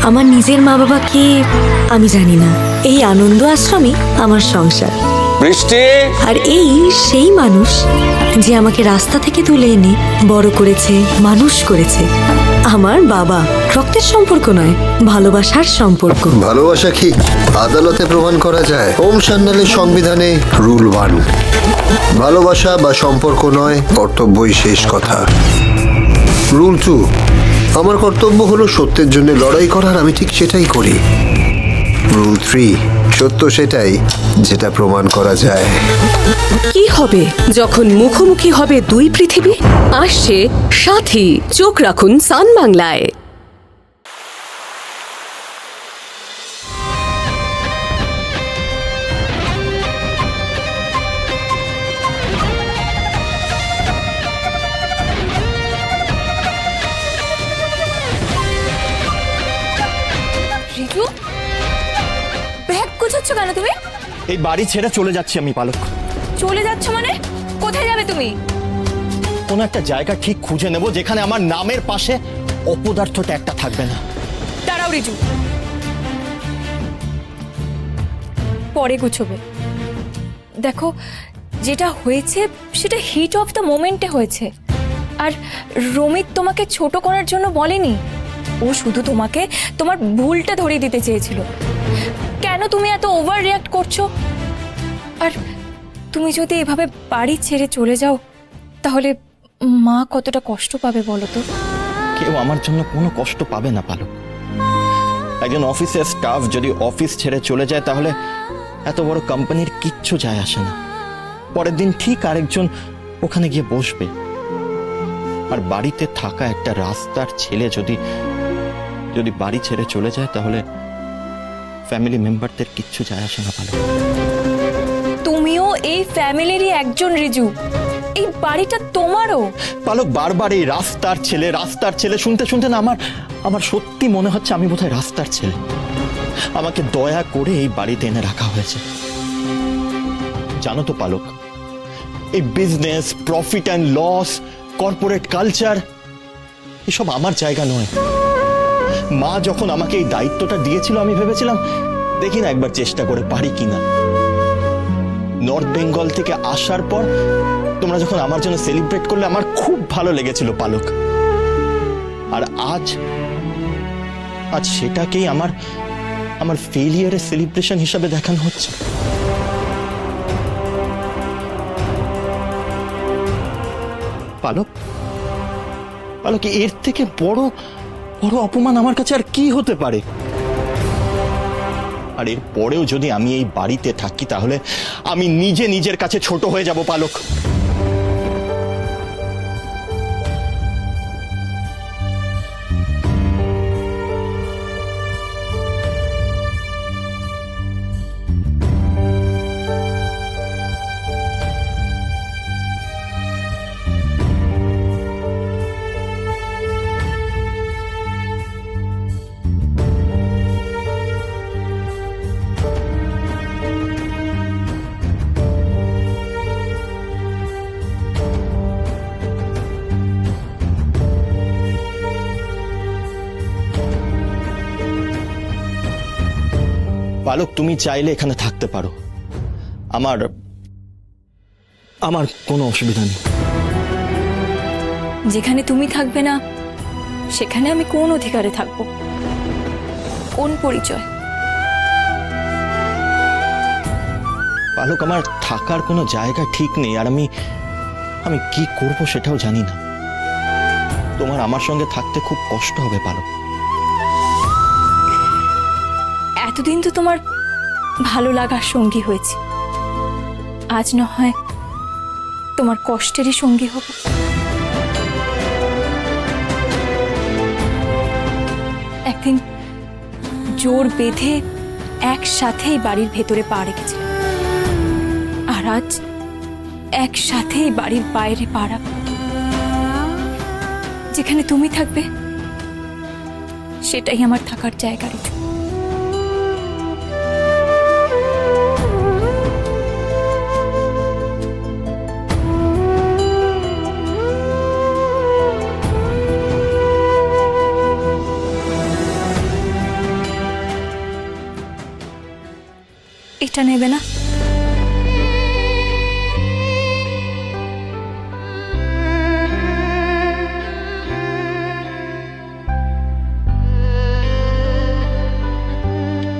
আমার নিজের মা বাবা কে আমি জানি না। এই আনন্দ আশ্রমই আমার সংসার। বৃষ্টি, আর এই সেই মানুষ যে আমাকে রাস্তা থেকে তুলে এনে বড় করেছে, মানুষ করেছে। আমার বাবা। রক্তের সম্পর্ক নয়, ভালোবাসার সম্পর্ক। ভালোবাসা কি আদালতে প্রমাণ করা যায়? ওম সান্যালের সংবিধানে রুল 1, ভালোবাসা বা সম্পর্ক নয়, কর্তব্যই শেষ কথা। রুল 2, আমার কর্তব্য হলো সত্যের জন্য লড়াই করার, আমি ঠিক সেটাই করি। রুল 3, সত্য সেটাই যেটা প্রমাণ করা যায়। কি হবে যখন মুখোমুখি হবে দুই পৃথিবী? আসছে সাথী, চোখ রাখুন সান বাংলায়। রিজু, ব্যাগ গোছাচ্ছ কেন তুমি? এই বাড়ি ছেড়ে চলে যাচ্ছি আমি পালক। চলে যাচ্ছ মানে? কোথায় যাবে তুমি? কোনো একটা জায়গা ঠিক খুঁজে নেব যেখানে আমার নামের পাশে অপদার্থটা একটা থাকবে না। দাঁড়াও রিজু, পরে গুছোবে। দেখো, যেটা হয়েছে সেটা হিট অফ দ্য মোমেন্টে হয়েছে। আর রমিত তোমাকে ছোট করার জন্য বলেনি, ও শুধু তোমাকে তোমার ভুলটা ধরিয়ে দিতে চেয়েছিল। কেন তুমি এত ওভার রিয়াক্ট করছো? আর তুমি যদি এভাবে বাড়ি ছেড়ে চলে যাও তাহলে মা কতটা কষ্ট পাবে বলো তো? কেউ আমার জন্য কোনো কষ্ট পাবে না পালক। একজন অফিসের স্টাফ যদি অফিস ছেড়ে চলে যায় তাহলে এত বড় কোম্পানির কিচ্ছু যায় আসে না। পরের দিন ঠিক আরেকজন ওখানে গিয়ে বসবে। আর বাড়িতে থাকা একটা রাস্তার ছেলে যদি বাড়ি ছেড়ে চলে যায় তাহলে ফ্যামিলি মেম্বারদের কিচ্ছু যায় আসে না পালক। তুমিও এই ফ্যামিলিরই একজন রিজু, এই বাড়িটা তোমারও। পালক, বারবার এই রাস্তার ছেলে শুনতে শুনতে না আমার সত্যি মনে হচ্ছে আমি বোধহয় রাস্তার ছেলে। আমাকে দয়া করে এই বাড়িতে এনে রাখা হয়েছে। জানো তো পালক, এই business, profit and loss, corporate culture এসব আমার জায়গা নয়। মা যখন আমাকে এই দায়িত্বটা দিয়েছিল আমি ভেবেছিলাম দেখি না একবার চেষ্টা করে পারি কিনা। নর্থ বেঙ্গল থেকে আসার পর তোমরা যখন আমার জন্য সেলিব্রেট করলে আমার খুব ভালো লেগেছিল পালক। আর আজ সেটাকেই আমার ফেলিয়ারের সেলিব্রেশন হিসাবে দেখানো হচ্ছে। পালক, এর থেকে বড় অপমান আমার কাছে আর কি হতে পারে? আর এর পরেও যদি আমি এই বাড়িতে থাকি তাহলে আমি নিজের কাছে ছোট হয়ে যাব পালক। পালক, তুমি চাইলে এখানে থাকতে পারো, আমার কোনো অসুবিধা নেই। যেখানে তুমি থাকবে না সেখানে আমি কোন অধিকারে থাকবো? কোন পরিচয়? পালক, আমার থাকার কোনো জায়গা ঠিক নেই। আর আমি কি করব সেটাও জানি না। তোমার আমার সঙ্গে থাকতে খুব কষ্ট হবে পালক। এতদিন তো তোমার ভালো লাগার সঙ্গী হয়েছে, আজ না হয় তোমার কষ্টেরই সঙ্গী হব। একদিন জোর বেঁধে একসাথেই বাড়ির ভেতরে পা রেখেছিলাম, আর আজ একসাথেই বাড়ির বাইরে পা রাখব। যেখানে তুমি থাকবে সেটাই আমার থাকার জায়গা রিজু। এটা নেবে না?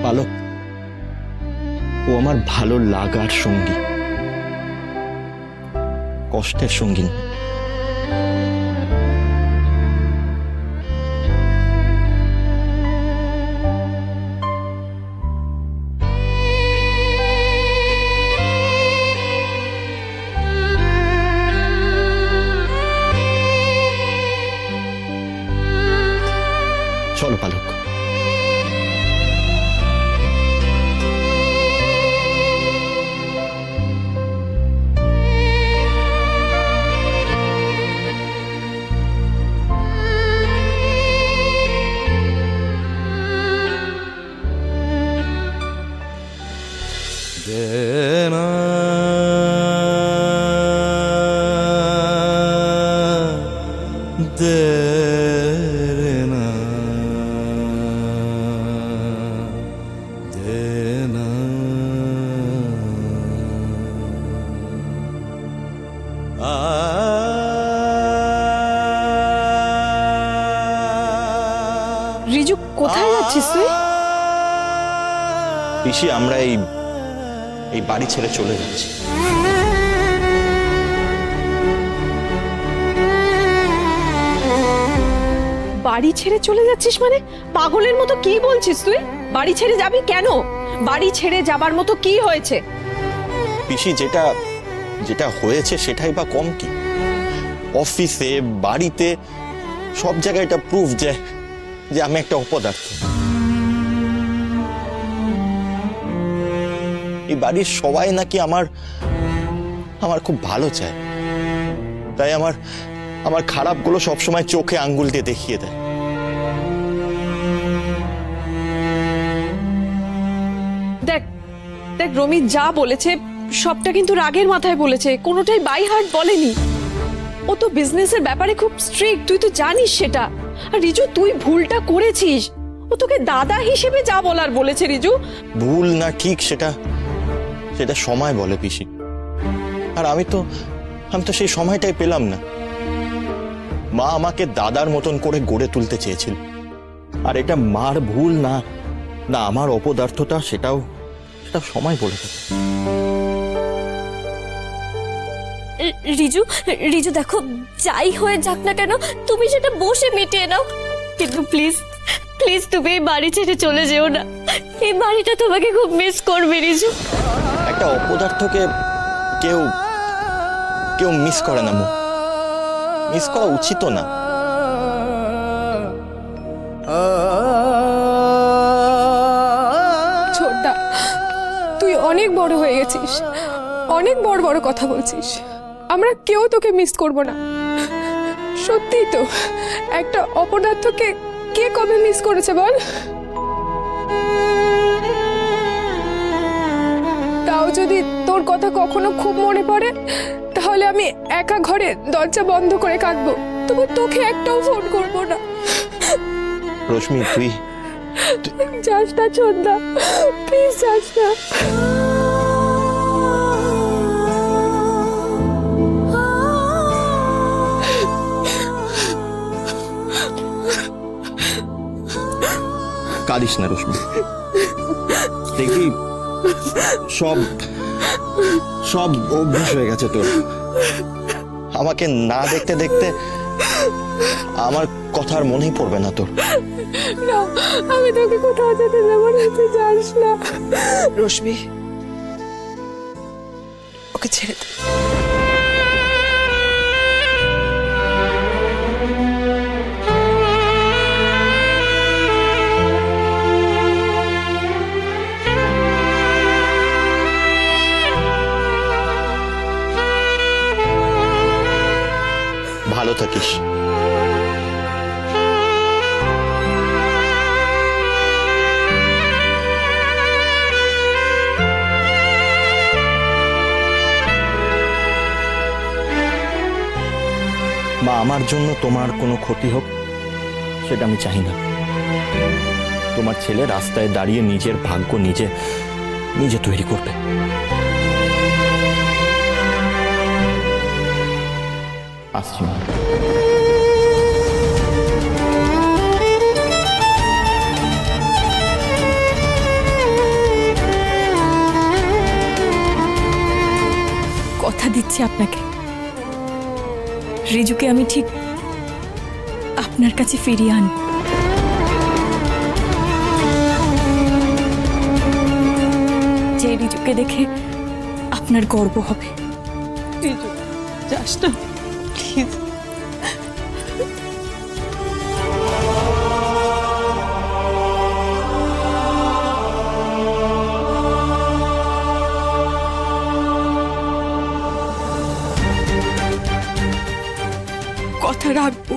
পালক, ও আমার ভালো লাগার সঙ্গী, কষ্টের সঙ্গী নয়। চলো পালক। রিজু, কোথায় যাচ্ছিস তুই? পিসি, আমরা এই বাড়ি ছেড়ে চলে যাচ্ছি। বাড়ি ছেড়ে চলে যাচ্ছিস মানে? পাগলের মতো কি বলছিস তুই? বাড়ি ছেড়ে যাবি কেন? বাড়ি ছেড়ে যাবার মতো কি হয়েছে? পিসি, যেটা হয়েছে সেটাই বা কম কি? অফিসে, বাড়িতে, সব জায়গায় এটা প্রুফ যে আমি একটা অপদার্থ। এই বাড়ির সবাই নাকি আমার খুব ভালো চায়, তাই আমার খারাপগুলো সবসময় চোখে আঙ্গুল দিয়ে দেখিয়ে দেয়। দেখ দেখ, রমি যা বলেছে সবটা কিন্তু রাগের মাথায় বলেছে, কোনোটাই বাই হার্ট বলেনি। ও তো বিজনেসের ব্যাপারে খুব স্ট্রিক্ট, তুই তো জানিস সেটা। আর রিজু, তুই ভুলটা করেছিস। ও তোকে দাদা হিসেবে যা বলার বলেছে রিজু। ভুল না ঠিক সেটা সময় বলে পিসি। আর আমি তো সেই সময়টাই পেলাম না। মা আমাকে দাদার মতন করে গড়ে তুলতে চেয়েছিল, আর এটা মার ভুল না আমার অপদার্থতা, সেটাও সময় বলে দেবে। রিজু, রিজু দেখো, যাই হয়ে যাক না কেন তুমি সেটা বসে মিটিয়ে নাও, কিন্তু প্লিজ প্লিজ তুমি এই বাড়ি ছেড়ে চলে যেও না। এই বাড়িটা তোমাকে খুব মিস করবে রিজু। একটা অপদার্থকে কেউ মিস করে না, মিস করা উচিত না। ছোটদা, তুই অনেক বড় হয়ে গেছিস, অনেক বড় বড় কথা বলছিস। আমরা কেউ তোকে মিস করব না। সত্যি তো, একটা অপদার্থকে কে কবে মিস করেছে বল? তাও যদি তোর কথা কখনো খুব মনে পড়ে, তাহলে আমি একা ঘরে দরজা বন্ধ করে কাঁদবো, তবু তোকে একটাও ফোন করবো না। রশ্মি, তুই যাস না ছোটদা, প্লিজ যাস না। কাঁদিস না রশ্মি, দেখি সব অভ্যাস হয়ে গেছে তোর। আমাকে না দেখতে দেখতে আমার কথা আর মনেই পড়বে না তোর। না, আমি তোকে কোথাও যেতে দেবো না, তুই যাস না। রশ্মি, ওকে ছেড়ে দে। ভালো থাকিস। মা, আমার জন্য তোমার কোনো ক্ষতি হোক সেটা আমি চাই না। তোমার ছেলে রাস্তায় দাঁড়িয়ে নিজের ভাগ্য নিজে তৈরি করবে। আসছি মা। কথা দিচ্ছি আপনাকে, রিজুকে আমি ঠিক আপনার কাছে ফিরিয়ে আনব। যে রিজুকে দেখে আপনার গর্ব হবে। রিজু যাস না প্লিজ। কথা রাখবো,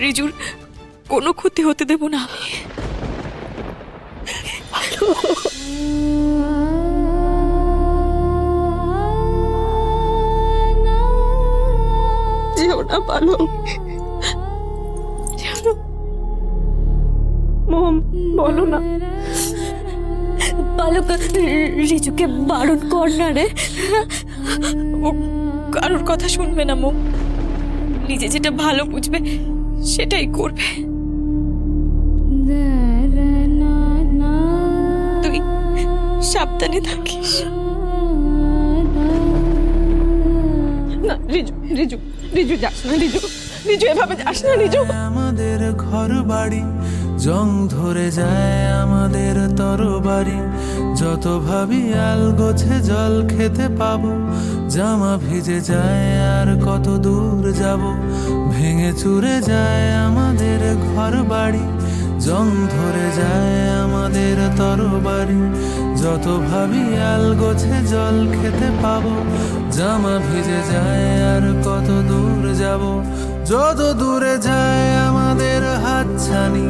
রিজুর কোনো ক্ষতি হতে দেব না আমি। যেও না ভালো। মম বলো না। বালক, রিজুকে বারণ কর না রে, ও কারোর কথা শুনবে না। মো নিজে যেটা ভালো বুঝবে সেটাই করবে। তুই সাবধানে থাকিস। না রিজু, রিজু, রিজু যাস না। রিজু, রিজু এভাবে যাস না। রিজু, আমাদের ঘর বাড়ি জং ধরে যায় আমাদের তরবারি, যত ভাবি আল গোছে জল খেতে পাবো, জামা ভিজে যায় আর কত দূর যাব, ভেঙে চুরে যায় আমাদের ঘর বাড়ি, জং ধরে যায় আমাদের তরবারি, যত ভাবি আল গোছে জল খেতে পাবো, জামা ভিজে যায় আর কত দূর যাব, যত দূরে যায় আমাদের হাতছানি,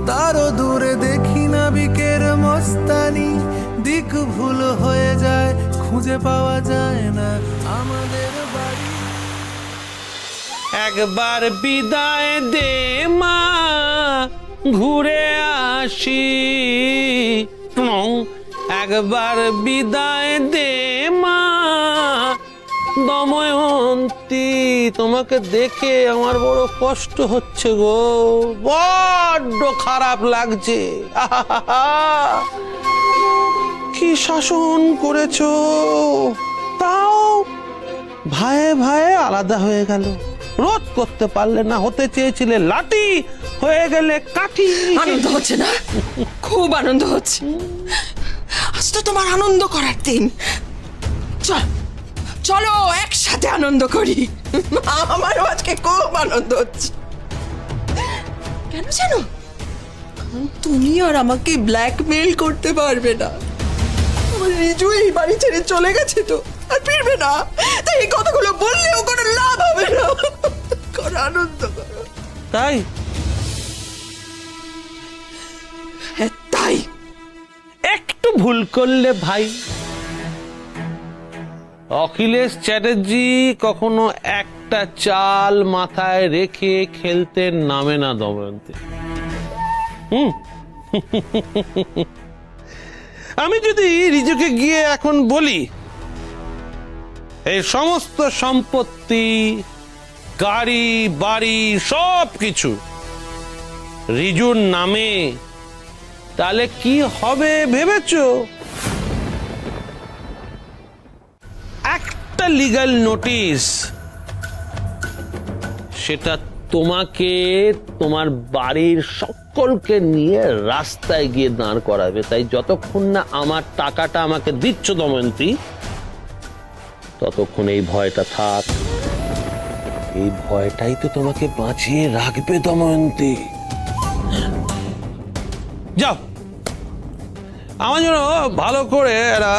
তারও দূরে দেখি না বিকের মস্তানি, দিক ভুল হয়ে যায় খুঁজে পাওয়া যায় না আমাদের বাড়ি। একবার বিদায় দে মা, ঘুরে আসি। একবার বিদায় দে মা, দময়ন্তী, তোমাকে দেখে আমার বড় কষ্ট হচ্ছে গো, বড্ড খারাপ লাগছে। কি শাসন করেছো, তাও ভাইয়ে ভাইয়ে আলাদা হয়ে গেল। রোধ করতে পারলে না, হতে চেয়েছিলে লাঠি, হয়ে গেলে কাঠি। আনন্দ হচ্ছে না? খুব আনন্দ হচ্ছে। আজ তো তোমার আনন্দ করার দিন। চল, চলো একসাথে আনন্দ করি। আমারও আজকে খুব আনন্দ হচ্ছে। কেন জানো? তুমি আর আমাকে ব্ল্যাকমেল করতে পারবে না। আমার রিজু এই বাড়ি ছেড়ে চলে গেছে তো, আর ফিরবে না। তাই এই কথাগুলো বললেও কোনো লাভ হবে না। করো, আনন্দ করো। তাই হ্যাঁ, তাই। একটু ভুল করলে ভাই। অখিলেশ চ্যাটার্জি কখনো একটা চাল মাথায় রেখে খেলতে নামে না দময়ন্তী। আমি যদি রিজুকে গিয়ে এখন বলি এই সমস্ত সম্পত্তি, গাড়ি বাড়ি সব কিছু রিজুর নামে, তাহলে কি হবে ভেবেছো? একটা লিগ্যাল নোটিশ, সেটা তোমাকে তোমার বাড়ির সকলকে নিয়ে রাস্তায় গিয়ে দাঁড় করাবে। তাই যতক্ষণ না আমার টাকাটা আমাকে দিচ্ছ দময়ন্তী, ততক্ষণ এই ভয়টা থাক। এই ভয়টাই তো তোমাকে বাঁচিয়ে রাখবে দময়ন্তী। যাও, আমার জন্য ভালো করে একটা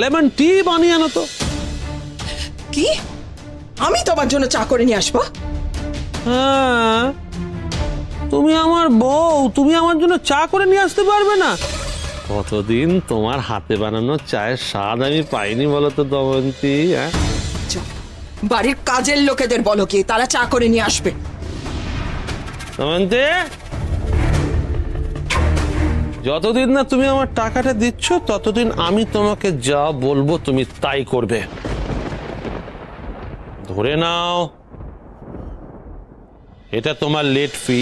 লেমন টি বানিয়ে আনো তো। কি? আমি তোমার জন্য চা করে নিয়ে আসবো? হ্যাঁ, তুমি আমার বউ, তুমি আমার জন্য চা করে নিয়ে আসতে পারবে না? কতদিন তোমার হাতে বানানো চায়ের স্বাদ আমি পাইনি বলো তো দময়ন্তী। হ্যাঁ, বাড়ির কাজের লোকেদের বলো কি তারা চা করে নিয়ে আসবে। দময়ন্তী, যতদিন না তুমি আমার টাকাটা দিচ্ছ ততদিন আমি তোমাকে যা বলবো তুমি তাই করবে। ধরে নাও এটা তোমার লেট ফি।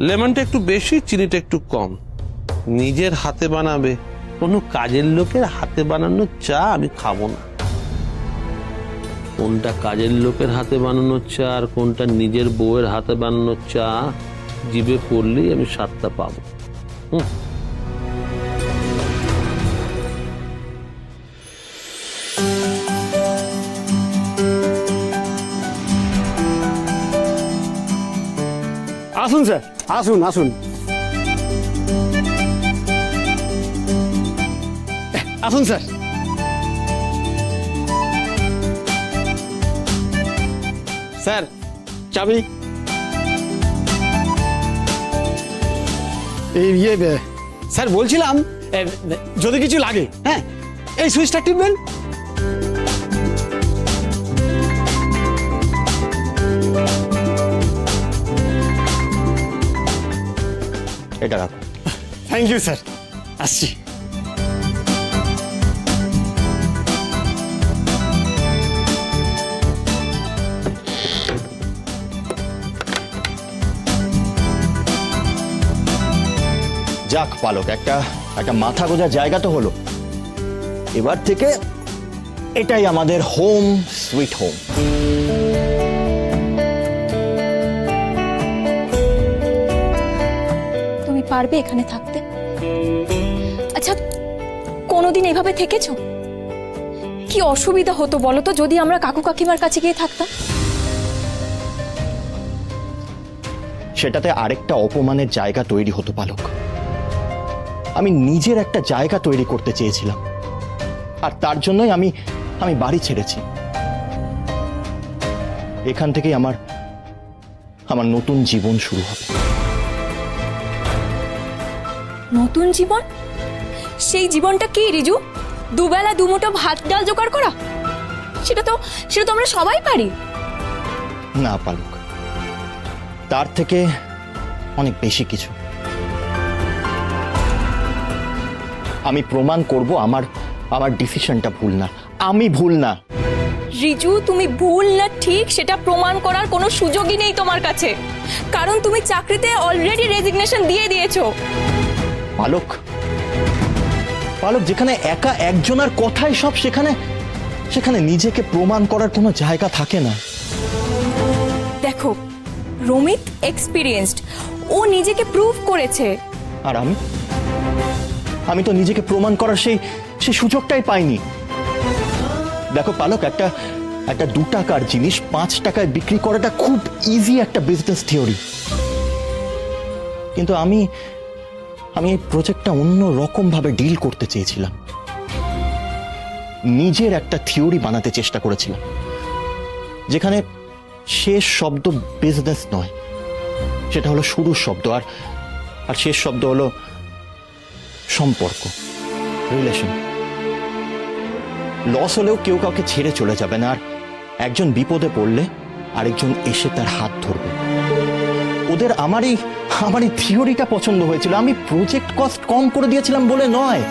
লেমনটা একটু বেশি, চিনিটা একটু কম। নিজের হাতে বানাবে, কোনো কাজের লোকের হাতে বানানো চা আমি খাবো না। কোনটা কাজের লোকের হাতে বানানো চা আর কোনটা নিজের বউয়ের হাতে বানানো চা জিভে পড়লেই আমি স্বাদটা পাবো। আসুন স্যার, আসুন আসুন আসুন স্যার। স্যার চাবি। স্যার বলছিলাম যদি কিছু লাগে, হ্যাঁ এই সুইচটা টিপবেন। এটা রাখো। থ্যাংক ইউ স্যার, আসছি। যাক পালক, একটা মাথা গোঁজার জায়গা তো হলো। এবার থেকে এটাই আমাদের হোম সুইট হোম। তুমি পারবে এখানে থাকতে? আচ্ছা, কোনোদিন এভাবে থেকেছো? কি অসুবিধা হতো বলো তো যদি আমরা কাকু কাকিমার কাছে গিয়ে থাকতাম? সেটাতে আরেকটা অপমানের জায়গা তৈরি হতো পালক। আমি নিজের একটা জায়গা তৈরি করতে চেয়েছিলাম, আর তার জন্যই আমি বাড়ি ছেড়েছি। এখান থেকেই আমার নতুন জীবন শুরু হবে। নতুন জীবন? সেই জীবনটা কি রিজু? দুবেলা দুমুঠো ভাত ডাল জোগাড় করা? সেটা তো আমরা সবাই পারি। না পালক, তার থেকে অনেক বেশি কিছু। আমি প্রমাণ করব আমার ডিসিশনটা ভুল না, আমি ভুল না। রিজু, তুমি ভুল না ঠিক সেটা প্রমাণ করার কোনো সুযোগই নেই তোমার কাছে, কারণ তুমি চাকরিতে অলরেডি রেজিগনেশন দিয়ে দিয়েছো। পালক, যেখানে একা একজনের কথাই সব, সেখানে নিজেকে প্রমাণ করার কোনো জায়গা থাকে না। দেখো, রমিত এক্সপিরিয়েন্সড, ও নিজেকে প্রুভ করেছে। আর আমি তো নিজেকে প্রমাণ করার সেই সুযোগটাই পাইনি। দেখো পালক, একটা 2 টাকার জিনিস 5 টাকায় বিক্রি করাটা খুব ইজি একটা বিজনেস থিওরি, কিন্তু আমি এই প্রজেক্টটা অন্য রকম ভাবে ডিল করতে চেয়েছিলাম। নিজের একটা থিওরি বানাতে চেষ্টা করেছিলাম, যেখানে শেষ শব্দ বিজনেস নয়, সেটা হলো শুরুর শব্দ, আর শেষ শব্দ হলো সম্পর্ক, রিলেশন। লস হলেও কেউ কাউকে ছেড়ে চলে যাবে না, আর একজন বিপদে পড়লে আরেকজন এসে তার হাত ধরবে। ওদের আমার এই থিওরিটা পছন্দ হয়েছিল। আমি প্রজেক্ট কস্ট কম করে দিয়েছিলাম বলে নয়।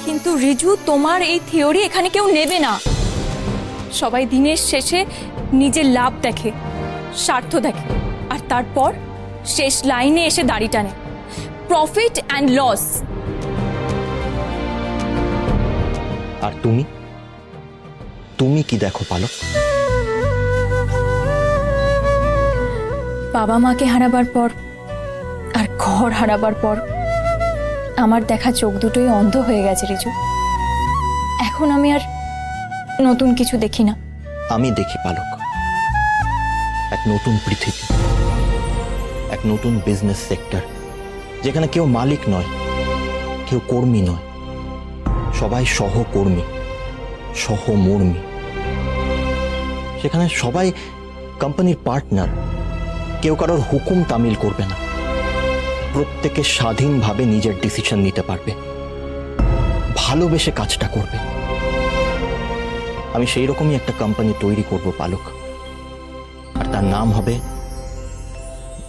কিন্তু রিজু, তোমার এই থিওরি এখানে কেউ নেবে না। সবাই দিনের শেষে নিজের লাভ দেখে, স্বার্থ দেখে, আর তারপর শেষ লাইনে এসে দাড়ি টানে, প্রফিট অ্যান্ড লস। আর তুমি কি দেখো পালক? বাবা মাকে হারাবার পর আর ঘর হারাবার পর আমার দেখা চোখ দুটোই অন্ধ হয়ে গেছে রিজু। এখন আমি আর নতুন কিছু দেখি না। আমি দেখি পালক, এক নতুন পৃথিবী, এক নতুন বিজনেস সেক্টর, যেখানে কেউ মালিক নয়, কেউ কর্মী নয়, সবাই সহকর্মী, সহমর্মী। সেখানে সবাই কোম্পানির পার্টনার, কেউ কারোর হুকুম তামিল করবে না, প্রত্যেকে স্বাধীনভাবে নিজের ডিসিশন নিতে পারবে, ভালোবেসে কাজটা করবে। আমি সেই রকমই একটা কোম্পানি তৈরি করব পালক, আর তার নাম হবে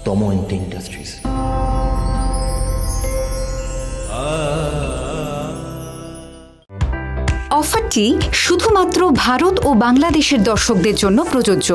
দময়ন্তী ইন্ডাস্ট্রিজ। অফারটি শুধুমাত্র ভারত ও বাংলাদেশের দর্শকদের জন্য প্রযোজ্য।